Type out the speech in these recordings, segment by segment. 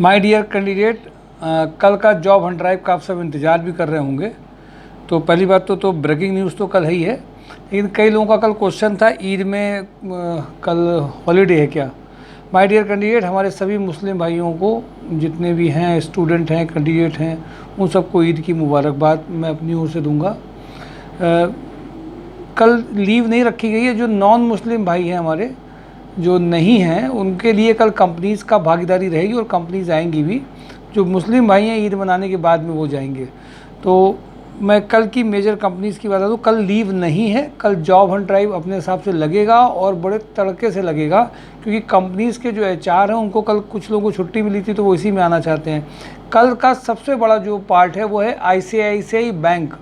My dear candidate, कल का job hunt drive का आप सब इंतज़ार भी कर रहे होंगे। तो पहली बात तो ब्रेकिंग न्यूज़ तो कल है ही है, लेकिन कई लोगों का कल क्वेश्चन था ईद में कल हॉलीडे है क्या। माय डियर कैंडिडेट, हमारे सभी मुस्लिम भाइयों को, जितने भी हैं स्टूडेंट हैं कैंडिडेट हैं, उन सबको ईद की मुबारकबाद मैं अपनी ओर से दूंगा। कल लीव नहीं रखी गई है। जो नॉन मुस्लिम भाई हैं हमारे, जो नहीं हैं, उनके लिए कल कंपनीज़ का भागीदारी रहेगी और कंपनीज़ आएंगी भी। जो मुस्लिम भाई हैं ईद मनाने के बाद में वो जाएंगे। तो मैं कल की मेजर कंपनीज़ की बता दूँ, कल लीव नहीं है। कल जॉब हंट ड्राइव अपने हिसाब से लगेगा और बड़े तड़के से लगेगा, क्योंकि कंपनीज़ के जो HR हैं उनको कल कुछ लोगों को छुट्टी मिली थी तो वो इसी में आना चाहते हैं। कल का सबसे बड़ा जो पार्ट है वो है ICICI बैंक।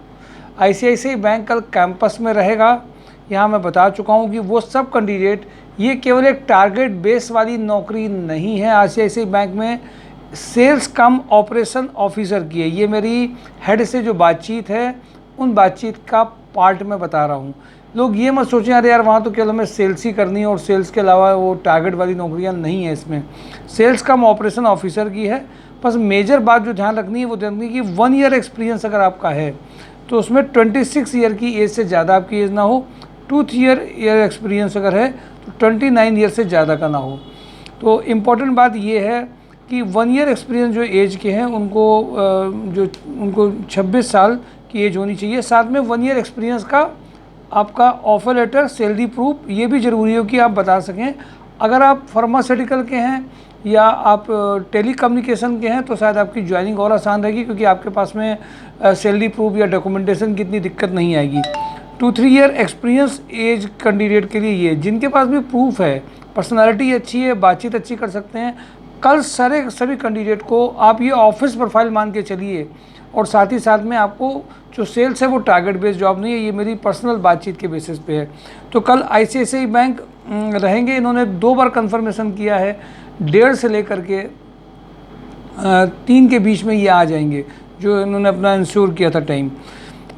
ICICI बैंक कल कैंपस में रहेगा। यहाँ मैं बता चुका हूँ कि वो सब कैंडिडेट, ये केवल एक टारगेट बेस वाली नौकरी नहीं है। ICICI बैंक में सेल्स कम ऑपरेशन ऑफिसर की है। ये मेरी हेड से जो बातचीत है उन बातचीत का पार्ट मैं बता रहा हूँ। लोग ये मत सोचें अरे यार वहाँ तो केवल हमें सेल्स ही करनी है और सेल्स के अलावा वो टारगेट वाली नौकरियाँ नहीं है। इसमें सेल्स कम ऑपरेशन ऑफिसर की है। बस मेजर बात जो ध्यान रखनी है वो ध्यान रखनी है कि 1 ईयर एक्सपीरियंस अगर आपका है तो उसमें 26 ईयर की एज से ज़्यादा आपकी एज ना हो। 2 ईयर एक्सपीरियंस अगर है तो 29 ईयर से ज़्यादा का ना हो। तो इम्पॉर्टेंट बात ये है कि 1 ईयर एक्सपीरियंस जो एज के हैं उनको 26 साल की एज होनी चाहिए। साथ में 1 ईयर एक्सपीरियंस का आपका ऑफर लेटर, सैलरी प्रूफ, ये भी ज़रूरी हो कि आप बता सकें। अगर आप फार्मास्यूटिकल के हैं या आप टेली कम्युनिकेशन के हैं तो शायद आपकी ज्वाइनिंग और आसान रहेगी, क्योंकि आपके पास में सैलरी प्रूफ या डॉक्यूमेंटेशन की इतनी दिक्कत नहीं आएगी। 2-3 ईयर एक्सपीरियंस एज कैंडिडेट के लिए ये, जिनके पास भी प्रूफ है, पर्सनालिटी अच्छी है, बातचीत अच्छी कर सकते हैं, कल सभी कैंडिडेट को आप ये ऑफिस प्रोफाइल मान के चलिए। और साथ ही साथ में आपको जो सेल्स है वो टारगेट बेस्ड जॉब नहीं है, ये मेरी पर्सनल बातचीत के बेसिस पे है। तो कल ICICI बैंक रहेंगे। इन्होंने 2 बार कंफर्मेशन किया है, 1:30 से लेकर के 3 के बीच में ये आ जाएंगे, जो इन्होंने अपना इंश्योर किया था टाइम।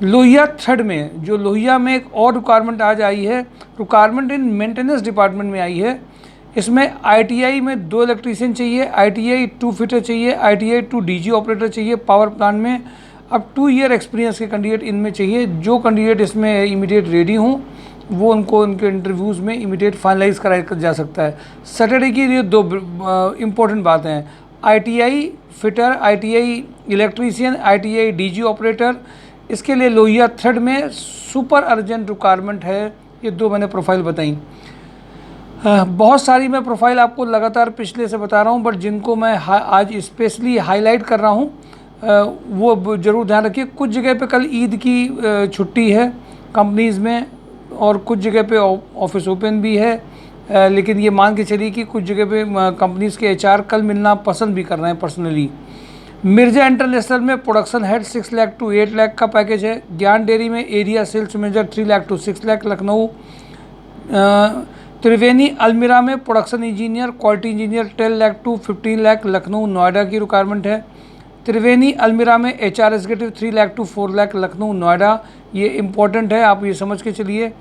लोहिया 3rd में, जो लोहिया में एक और रिक्वायरमेंट आज आई है, रिक्वायरमेंट इन मेंटेनेंस डिपार्टमेंट में आई है। इसमें ITI में 2 इलेक्ट्रीशियन चाहिए, ITI 2 फिटर चाहिए, ITI 2 DG ऑपरेटर चाहिए पावर प्लांट में। अब 2 ईयर एक्सपीरियंस के कैंडिडेट इनमें चाहिए। जो कैंडिडेट इसमें इमीडिएट रेडी हों वो उनको उनके इंटरव्यूज़ में इमीडिएट फाइनलाइज कराया जा सकता है। सैटरडे की ये 2 इम्पोर्टेंट बातें हैं, ITI fitter, ITI electrician, ITI DG operator. इसके लिए लोहिया 3rd में सुपर अर्जेंट रिक्वायरमेंट है। ये 2 मैंने प्रोफाइल बताई। बहुत सारी मैं प्रोफाइल आपको लगातार पिछले से बता रहा हूँ, बट जिनको मैं आज स्पेशली हाईलाइट कर रहा हूँ वो ज़रूर ध्यान रखिए। कुछ जगह पे कल ईद की छुट्टी है कंपनीज़ में, और कुछ जगह पे ऑफिस ओपन भी है। लेकिन ये मान के चलिए कि कुछ जगह पे कंपनीज़ के HR कल मिलना पसंद भी कर रहे हैं पर्सनली। मिर्जा इंटरनेशनल में production head 6 lakh to 8 lakh का पैकेज है। ज्ञान डेयरी में area sales manager 3 lakh to 6 lakh Lucknow. Triveni Almirah में production engineer, quality engineer 10 lakh to 15 lakh Lucknow Noida की रिक्वायरमेंट है। त्रिवेणी अलमीरा में HR executive 3 lakh to 4 lakh Lucknow Noida, ये इंपॉर्टेंट है, आप ये समझ के चलिए।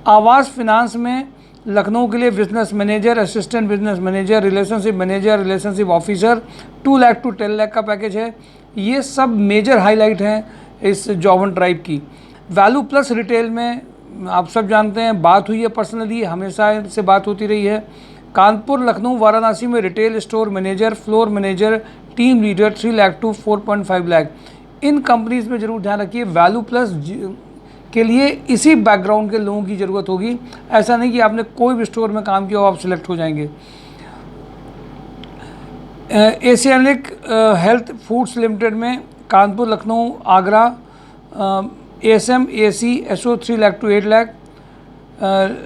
आवास फिनांस में लखनऊ के लिए business manager, assistant business manager, relationship manager, relationship officer 2 lakh to 10 lakh का पैकेज है। ये सब मेजर हाईलाइट हैं इस जॉब हंट ड्राइव की। वैल्यू प्लस रिटेल में आप सब जानते हैं, बात हुई है पर्सनली, हमेशा से बात होती रही है। कानपुर, लखनऊ, वाराणसी में retail store manager, floor manager, team leader 3 lakh to 4.5 lakh. इन कंपनीज़ में ज़रूर ध्यान रखिए, वैल्यू प्लस के लिए इसी बैकग्राउंड के लोगों की ज़रूरत होगी। ऐसा नहीं कि आपने कोई भी स्टोर में काम किया हो आप सिलेक्ट हो जाएंगे। एशियानिक हेल्थ फूड्स लिमिटेड में Kanpur, Lucknow, Agra, ASM AC SO 3 lakh to 8 lakh.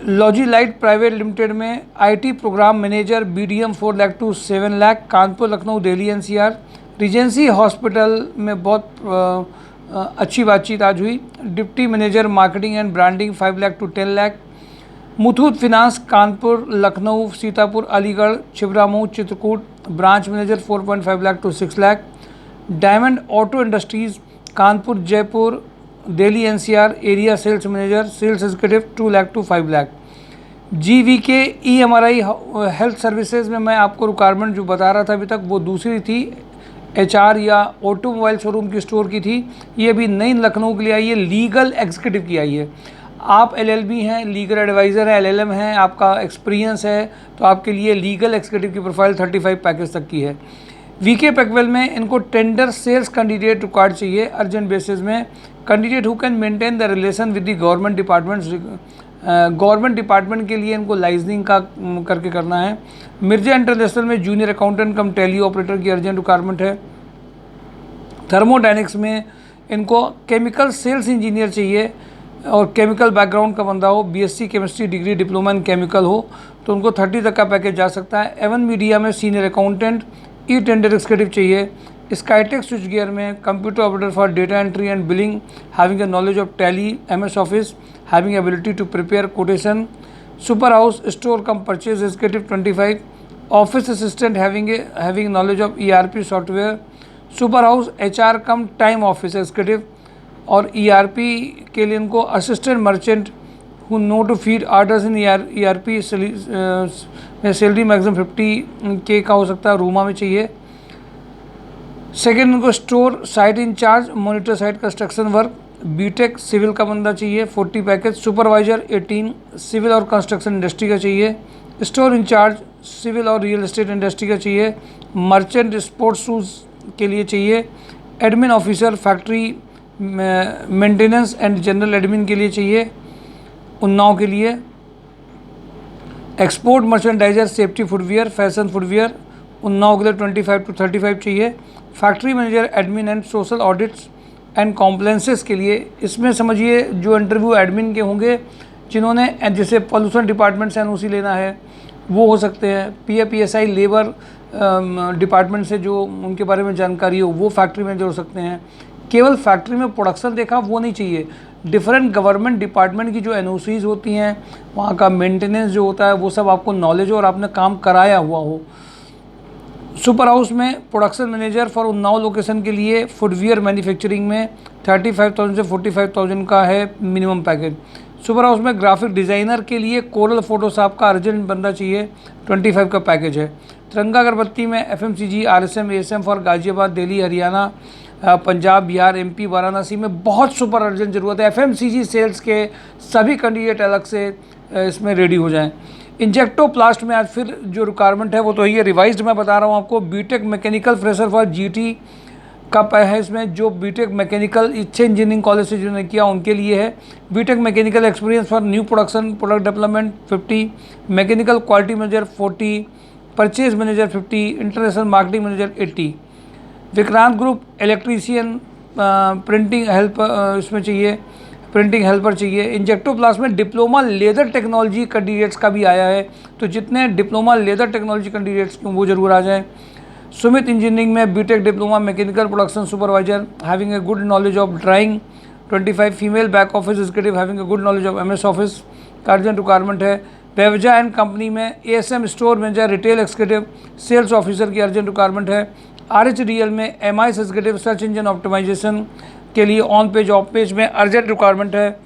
लॉजी लाइट प्राइवेट लिमिटेड में IT program manager BDM 4 lakh to 7 lakh Kanpur, Lucknow, Delhi NCR। Regency Hospital में बहुत अच्छी बातचीत आज हुई। Deputy manager marketing and branding 5 lakh to 10 lakh. Muthoot Finance Kanpur, Lucknow, Sitapur, Aligarh, Chhibramau, Chitrakoot branch manager 4.5 lakh to 6 lakh. Diamond Auto Industries Kanpur, Jaipur, Delhi NCR area sales manager, sales executive 2 lakh to 5 lakh. GVK EMRI health services में मैं आपको requirement जो बता रहा था अभी तक वो दूसरी थी, HR या ऑटोमोबाइल शोरूम की स्टोर की थी। ये अभी नई लखनऊ के लिए आई है, लीगल एग्जीक्यूटिव की आई है। आप LLB हैं, लीगल एडवाइज़र हैं, LLM हैं, आपका एक्सपीरियंस है, तो आपके लिए लीगल एग्जीक्यूटिव की प्रोफाइल 35 पैकेज तक की है। VK पैकवेल में इनको टेंडर सेल्स कैंडिडेट रिक्वायर्ड चाहिए अर्जेंट बेसिस में। Candidate who can maintain the relation with the government departments, government department के लिए इनको लाइजनिंग का करके करना है। मिर्जा इंटरनेशनल में जूनियर अकाउंटेंट कम टैली ऑपरेटर की अर्जेंट रिक्वायरमेंट है। थर्मोडाइनिक्स में इनको केमिकल सेल्स इंजीनियर चाहिए और केमिकल बैकग्राउंड का बंदा हो, BSc chemistry degree, diploma in chemical हो, तो उनको 30 तक का पैकेज जा सकता है। एवन मीडिया में सीनियर अकाउंटेंट टेंडर एग्जीक्यूटिव चाहिए। स्काईटेक स्विच गियर में computer operator for data entry and billing, having a knowledge of tally, MS office, having ability to prepare quotation. Super house store cum purchase executive 25। Office assistant having knowledge of ERP software. Super house HR cum time office executive. और ERP के लिए इनको assistant merchant who know to feed orders in ERP salary maximum 50K का हो सकता है, रूमा में चाहिए। सेकेंड, इनको store site incharge, monitor site construction work, BTech civil का बंदा चाहिए, 40 पैकेज। सुपरवाइजर 18 सिविल और कंस्ट्रक्शन इंडस्ट्री का चाहिए। स्टोर इंचार्ज सिविल और रियल एस्टेट इंडस्ट्री का चाहिए। मर्चेंट स्पोर्ट्स शूज़ के लिए चाहिए। Admin officer factory maintenance and general admin के लिए चाहिए, उन्नाव के लिए। Export merchandiser safety footwear, fashion footwear, Unnao के लिए 25 to 35 चाहिए। Factory manager admin and social audits and compliances के लिए, इसमें समझिए जो इंटरव्यू एडमिन के होंगे जिन्होंने जैसे पॉल्यूशन डिपार्टमेंट से NOC लेना है वो हो सकते हैं। PFPSI लेबर डिपार्टमेंट से जो उनके बारे में जानकारी हो वो फैक्ट्री मैनेजर हो सकते हैं। केवल फैक्ट्री में प्रोडक्शन देखा वो नहीं चाहिए, डिफरेंट गवर्नमेंट डिपार्टमेंट की जो NOCs होती हैं वहाँ का मेंटेनेंस जो होता है वो सब आपको नॉलेज हो और आपने काम कराया हुआ हो। सुपर हाउस में production manager for Unnao location के लिए फुटवियर मैन्युफैक्चरिंग में 35,000 से 45,000 का है मिनिमम पैकेज। सुपर हाउस में ग्राफिक डिज़ाइनर के लिए कोरल फोटोशॉप का अर्जेंट बंदा चाहिए, 25 का पैकेज है। तिरंगा अगरबत्ती में FMCG RSM ASM for Ghaziabad, Delhi, Haryana, Punjab, Bihar, MP, Varanasi में बहुत सुपर अर्जेंट ज़रूरत है। FMCG सेल्स के सभी कैंडिडेट अलग से इसमें रेडी हो जाएं। इंजेक्टो प्लास्ट में आज फिर जो रिक्वायरमेंट है वो तो ये रिवाइज्ड मैं बता रहा हूँ आपको। BTech mechanical fresher for GT का है, इसमें जो BTech मैकेनिकल इच्छे इंजीनियरिंग कॉलेज से जिन्होंने किया उनके लिए है। BTech mechanical experience for new production product development 50, mechanical quality manager 40, purchase manager 50, international marketing manager 80। Vikrant group electrician printing help इसमें चाहिए, प्रिंटिंग हेल्पर चाहिए। इंजेक्टो प्लास में डिप्लोमा लेदर टेक्नोलॉजी कैंडिडेट्स का भी आया है, तो जितने डिप्लोमा लेदर टेक्नोलॉजी कैंडिडेट्स वो जरूर आ जाएं। सुमित इंजीनियरिंग में BTech diploma mechanical production supervisor having a good knowledge of drawing 25। Female back office executive having a good knowledge of MS office का अर्जेंट रिक्वायरमेंट है। बेवजा एंड कंपनी में ASM store manager retail executive sales officer की urgent requirement है। RHDL में MIS executive search engine optimisation के लिए on page off page में अर्जेंट रिक्वायरमेंट है।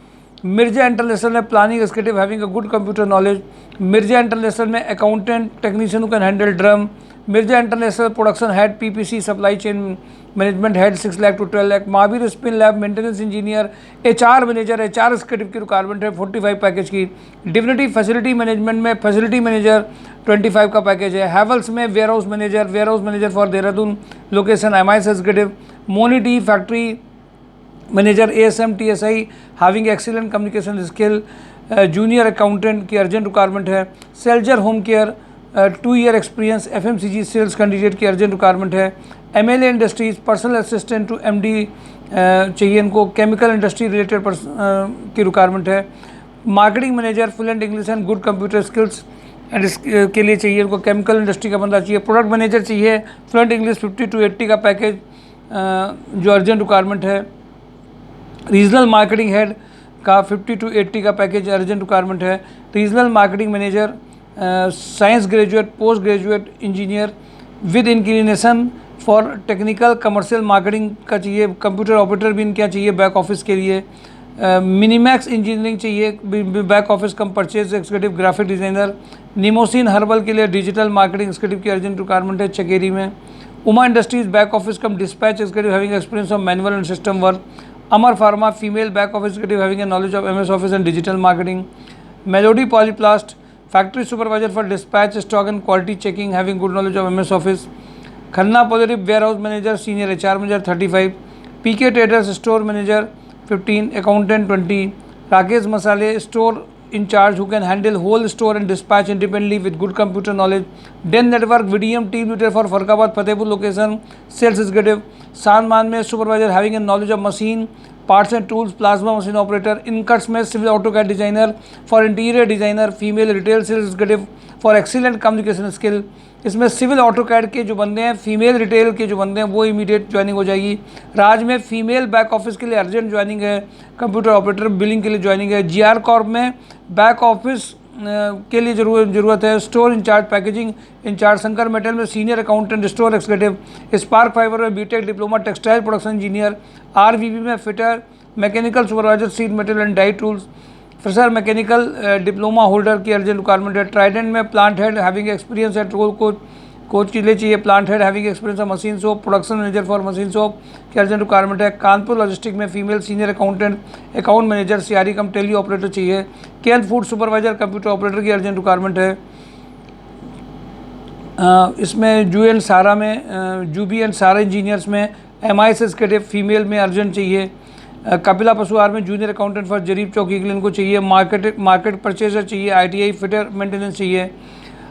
मिर्जा इंटरनेशनल में planning executive having a good computer knowledge. Mirza international में accountant technician who can handle drum. Mirza international production head PPC supply chain management head 6 lakh to 12 lakh. Mahavir spin lab maintenance engineer HR manager HR executive की requirement है 45 package की। Divinity facility management में facility manager 25 का package है। Havells में warehouse manager for Dehradun location MIS executive. मोनिटी factory manager ASM TSI having excellent communication skill. Junior accountant की urgent requirement है। सेल्जर home care 2 year experience FMCG sales candidate की urgent requirement है। MLA industries personal assistant to MD चाहिए इनको। Chemical industry related की requirement है। Marketing manager fluent English and good computer skills and के लिए चाहिए इनको। केमिकल इंडस्ट्री का बंदा चाहिए। प्रोडक्ट मैनेजर चाहिए फ्लुएंट इंग्लिश 50 to 80 का पैकेज जो अर्जेंट रिक्वायरमेंट है। रीजनल मार्केटिंग हेड का 50 to 80 का पैकेज अर्जेंट रिक्वायरमेंट है। Regional marketing manager science graduate post graduate engineer with inclination for technical commercial marketing का चाहिए। कंप्यूटर ऑपरेटर भी इनका चाहिए बैक ऑफिस के लिए। मिनीमैक्स इंजीनियरिंग चाहिए, back office cum purchase executive graphic designer. निमोसिन हर्बल के लिए डिजिटल मार्केटिंग एग्जीक्यूटिव की अर्जेंट रिक्वायरमेंट है चकेरी में। Uma industries back office cum dispatch executive having experience of manual and system work. Amar pharma female back office executive having a knowledge of MS office and digital marketing. Melody polyplast factory supervisor for dispatch stock and quality checking having good knowledge of MS office. Khanna positive warehouse manager senior HR manager 35। PK traders store manager 15, accountant 20। Rakesh मसाले store in charge who can handle whole store and dispatch independently with good computer knowledge. Den network VDM team leader for Farrukhabad Fatehpur location sales executive. सानमान में supervisor having a knowledge of machine parts and tools plasma machine operator. इनकट्स में civil AutoCAD designer for interior designer female retail sales executive for excellent communication skill. इसमें civil AutoCAD के जो बंदे हैं, female retail के जो बंदे हैं वो इमीडिएट ज्वाइनिंग हो जाएगी। राज में फीमेल बैक ऑफिस के लिए अर्जेंट ज्वाइनिंग है। कंप्यूटर ऑपरेटर बिलिंग के लिए ज्वाइनिंग है। GR कॉर्प में बैक ऑफिस के लिए ज़रूरत है। Store in charge packaging in charge. Shankar metal में senior accountant store executive. Spark fibre में BTech diploma textile production engineer. RVB में fitter mechanical supervisor sheet metal and die tools. Fresher mechanical diploma holder की urgent requirement है। Trident में plant head having experience at roll coach के लिए चाहिए। Plant head having experience of machine shop production manager for machine shop की urgent requirement है। Kanpur logistic में female senior accountant account manager CRE कम tele operator चाहिए। केन food supervisor computer operator की urgent requirement है। इसमें जूबी एंड सारा इंजीनियर्स में MIS executive female में अर्जेंट चाहिए। कपिला पशुहार में जूनियर अकाउंटेंट फॉर जरीब चौकी इनको चाहिए। मार्केट परचेजर चाहिए। ITI फिटर मेंटेनेंस चाहिए।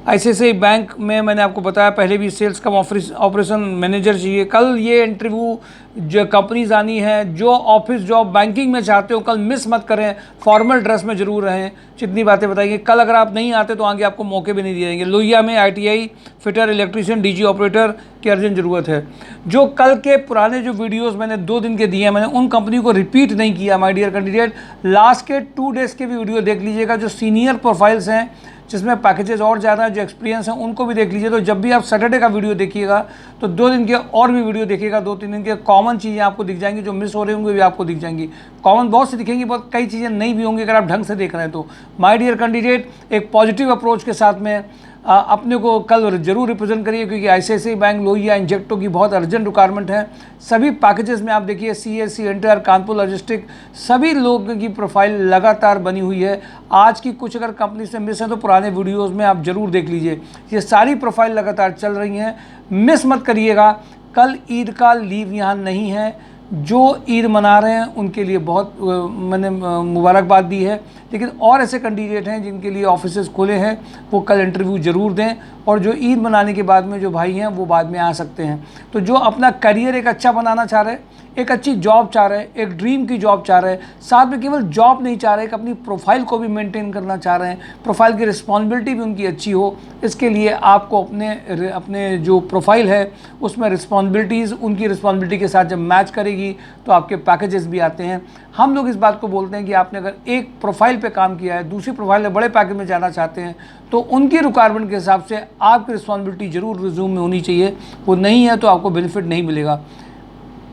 ICICI बैंक में मैंने आपको बताया पहले भी सेल्स कम ऑपरेशन मैनेजर चाहिए। कल ये इंटरव्यू जो कंपनीज आनी है, जो ऑफिस जॉब बैंकिंग में चाहते हो कल मिस मत करें, फॉर्मल ड्रेस में ज़रूर रहें। जितनी बातें बताएंगे कल, अगर आप नहीं आते तो आगे आपको मौके भी नहीं दिए जाएंगे। लोहिया में ITI fitter electrician DG operator की अर्जेंट ज़रूरत है। जो कल के पुराने जो वीडियोस मैंने 2 दिन के दिए हैं, मैंने उन कंपनी को रिपीट नहीं किया माय डियर कैंडिडेट। लास्ट के 2 डेज़ के भी वीडियो देख लीजिएगा। जो सीनियर प्रोफाइल्स हैं जिसमें पैकेजेस और ज़्यादा है, जो एक्सपीरियंस है, उनको भी देख लीजिए। तो जब भी आप सैटरडे का वीडियो देखिएगा तो 2 दिन के और भी वीडियो देखिएगा। 2-3 दिन के कॉमन चीज़ें आपको दिख जाएंगी, जो मिस हो रही होंगी भी आपको दिख जाएंगी। कॉमन बहुत सी दिखेंगी, बहुत कई चीज़ें नहीं भी होंगी अगर आप ढंग से देख रहे हैं तो। माय डियर कैंडिडेट, एक पॉजिटिव अप्रोच के साथ में अपने को कल जरूर रिप्रेजेंट करिए, क्योंकि ICICI बैंक, लोहिया, इंजेक्टो की बहुत अर्जेंट रिक्वायरमेंट है। सभी पैकेजेस में आप देखिए CSC, एंटर, कानपुर लॉजिस्टिक, सभी लोगों की प्रोफाइल लगातार बनी हुई है। आज की कुछ अगर कंपनी से मिस है तो पुराने वीडियोस में आप जरूर देख लीजिए। ये सारी प्रोफाइल लगातार चल रही हैं, मिस मत करिएगा। कल ईद का लीव यहाँ नहीं है। जो ईद मना रहे हैं उनके लिए बहुत मैंने मुबारकबाद दी है, लेकिन और ऐसे कैंडिडेट हैं जिनके लिए ऑफिसेज खुले हैं, वो कल इंटरव्यू ज़रूर दें। और जो ईद मनाने के बाद में जो भाई हैं वो बाद में आ सकते हैं। तो जो अपना करियर एक अच्छा बनाना चाह रहे हैं, एक अच्छी जॉब चाह रहे हैं, एक ड्रीम की जॉब चाह रहे हैं, साथ में केवल जॉब नहीं चाह रहे, एक अपनी प्रोफाइल को भी मेंटेन करना चाह रहे हैं, प्रोफाइल की रिस्पॉन्सिबिलिटी भी उनकी अच्छी हो, इसके लिए आपको अपने जो प्रोफाइल है उसमें रिस्पॉन्सिबिलिटीज़ उनकी रिस्पॉन्सिबिलिटी के साथ जब मैच करेगी तो आपके पैकेजेस भी आते हैं। हम लोग इस बात को बोलते हैं कि आपने अगर एक प्रोफाइल पे काम किया है, दूसरी प्रोफाइल में बड़े पैकेज में जाना चाहते हैं, तो उनकी रिक्वायरमेंट के हिसाब से आपकी रिस्पॉन्सिबिलिटी ज़रूर रिज्यूम में होनी चाहिए। वो नहीं है तो आपको बेनिफिट नहीं मिलेगा।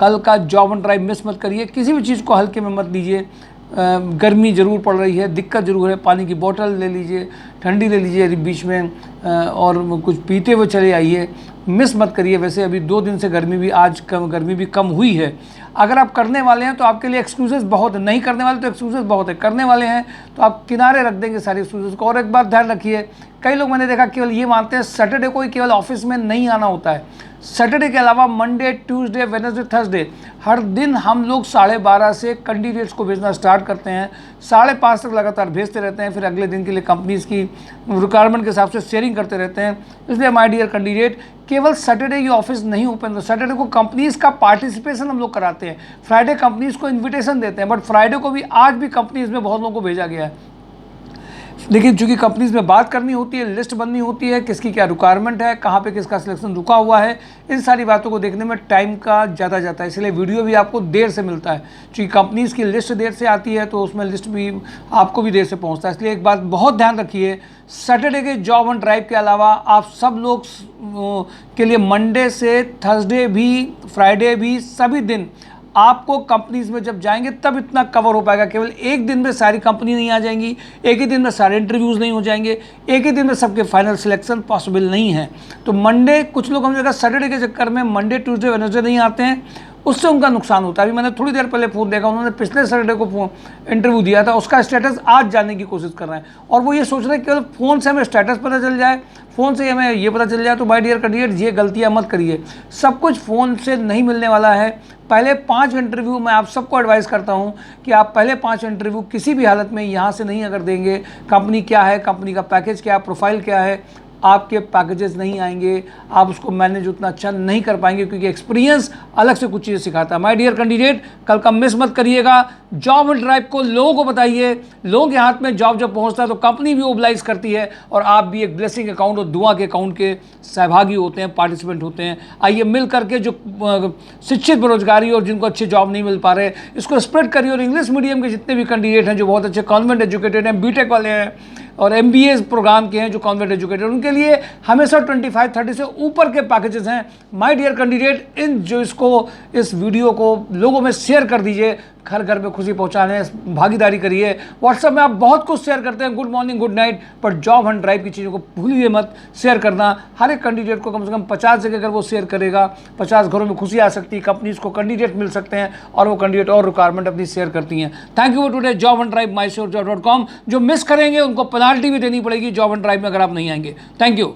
कल का जॉब एंड ड्राइव मिस मत करिए। किसी भी चीज़ को हल्के में मत लीजिए। गर्मी ज़रूर पड़ रही है, दिक्कत ज़रूर है, पानी की बोतल ले लीजिए, ठंडी ले लीजिए बीच में, और कुछ पीते हुए चले आइए। मिस मत करिए। वैसे अभी 2 दिन से गर्मी भी कम हुई है। अगर आप करने वाले हैं तो आपके लिए एक्सक्यूजेस बहुत है, नहीं करने वाले तो एक्सक्यूजेस बहुत है। करने वाले हैं तो आप किनारे रख देंगे सारी एक्सक्यूजेस को। और एक बात ध्यान रखिए, कई लोग मैंने देखा केवल ये मानते हैं सैटरडे को ही केवल ऑफिस में नहीं आना होता है। सैटरडे के अलावा मंडे, ट्यूसडे, वेडनेसडे, थर्सडे हर दिन हम लोग 12:30 से कैंडिडेट्स को भेजना स्टार्ट करते हैं। 5:30 तक लगातार भेजते रहते हैं, फिर अगले दिन के लिए कंपनीज़ की रिक्वायरमेंट के हिसाब से शेयरिंग करते रहते हैं। इसलिए माय डियर कैंडिडेट, केवल सैटरडे की ऑफिस नहीं ओपन, तो सैटरडे को कंपनीज़ का पार्टिसिपेशन हम लोग कराते हैं। फ्राइडे कंपनीज़ को इन्विटेशन देते हैं, बट फ्राइडे को भी आज भी कंपनीज़ में बहुत लोगों को भेजा गया है। लेकिन चूंकि कंपनीज़ में बात करनी होती है, लिस्ट बननी होती है, किसकी क्या रिक्वायरमेंट है, कहाँ पे किसका सिलेक्शन रुका हुआ है, इन सारी बातों को देखने में टाइम का ज़्यादा जाता है। इसलिए वीडियो भी आपको देर से मिलता है। चूँकि कंपनीज़ की लिस्ट देर से आती है तो उसमें लिस्ट भी आपको भी देर से पहुँचता है। इसलिए एक बात बहुत ध्यान रखिए, सैटरडे के जॉब एंड ड्राइव के अलावा आप सब लोग के लिए मंडे से थर्सडे भी, फ्राइडे भी, सभी दिन आपको कंपनीज में जब जाएंगे तब इतना कवर हो पाएगा। केवल एक दिन में सारी कंपनी नहीं आ जाएंगी, एक ही दिन में सारे इंटरव्यूज़ नहीं हो जाएंगे, एक ही दिन में सबके फाइनल सिलेक्शन पॉसिबल नहीं है। तो मंडे, कुछ लोग हम जगह सैटरडे के चक्कर में मंडे ट्यूसडे वेडनेसडे नहीं आते हैं, उससे उनका नुकसान होता है। अभी मैंने थोड़ी देर पहले फ़ोन देखा, उन्होंने पिछले सैटरडे को इंटरव्यू दिया था, उसका स्टेटस आज जानने की कोशिश कर रहे हैं और वो ये सोच रहे हैं कि केवल फ़ोन से हमें स्टेटस पता चल जाए, फ़ोन से हमें ये पता चल जाए। तो माय डियर कैंडिडेट, ये गलतियाँ मत करिए, सब कुछ फ़ोन से नहीं मिलने वाला है। पहले 5 इंटरव्यू मैं आप सबको एडवाइस करता हूं कि आप पहले 5 इंटरव्यू किसी भी हालत में यहाँ से नहीं अगर देंगे, कंपनी क्या है, कंपनी का पैकेज क्या है, प्रोफाइल क्या है, आपके पैकेजेस नहीं आएंगे, आप उसको मैनेज उतना अच्छा नहीं कर पाएंगे, क्योंकि एक्सपीरियंस अलग से कुछ चीज़ें सिखाता है। माय डियर कैंडिडेट, कल का मिस मत करिएगा, जॉब एंड ड्राइव को लोगों को बताइए। लोगों के हाथ में जॉब जब पहुंचता है तो कंपनी भी ओबलाइज करती है और आप भी एक ब्लेसिंग अकाउंट और दुआ के अकाउंट के सहभागी होते हैं, पार्टिसिपेंट होते हैं। आइए मिल करके जो शिक्षित बेरोजगारी और जिनको अच्छे जॉब नहीं मिल पा रहे, इसको स्प्रेड करिए। और इंग्लिश मीडियम के जितने भी कैंडिडेट हैं जो बहुत अच्छे कॉन्वेंट एजुकेटेड हैं, बीटेक वाले हैं और MBA प्रोग्राम के हैं जो कॉन्वेंट एजुकेटेड, उनके लिए हमेशा 25-30 से ऊपर के पैकेजेस हैं। माय डियर कैंडिडेट, इस वीडियो को लोगों में शेयर कर दीजिए, घर घर में खुशी पहुंचाने भागीदारी करिए। व्हाट्सएप में आप बहुत कुछ शेयर करते हैं, गुड मॉर्निंग गुड नाइट, पर जॉब एंड ड्राइव की चीज़ों को भूलिए मत शेयर करना। हर एक कैंडिडेट को कम से कम 50 जगह अगर वो शेयर करेगा, 50 घरों में खुशी आ सकती है, कंपनीज को कैंडिडेट मिल सकते हैं और वो कैंडिडेट और रिक्वायरमेंट अपनी शेयर करती हैं। Thank you for today. Job and drive mysurejob.com। जो मिस करेंगे उनको पेनाल्टी भी देनी पड़ेगी जॉब एंड ड्राइव में अगर आप नहीं आएंगे। Thank you.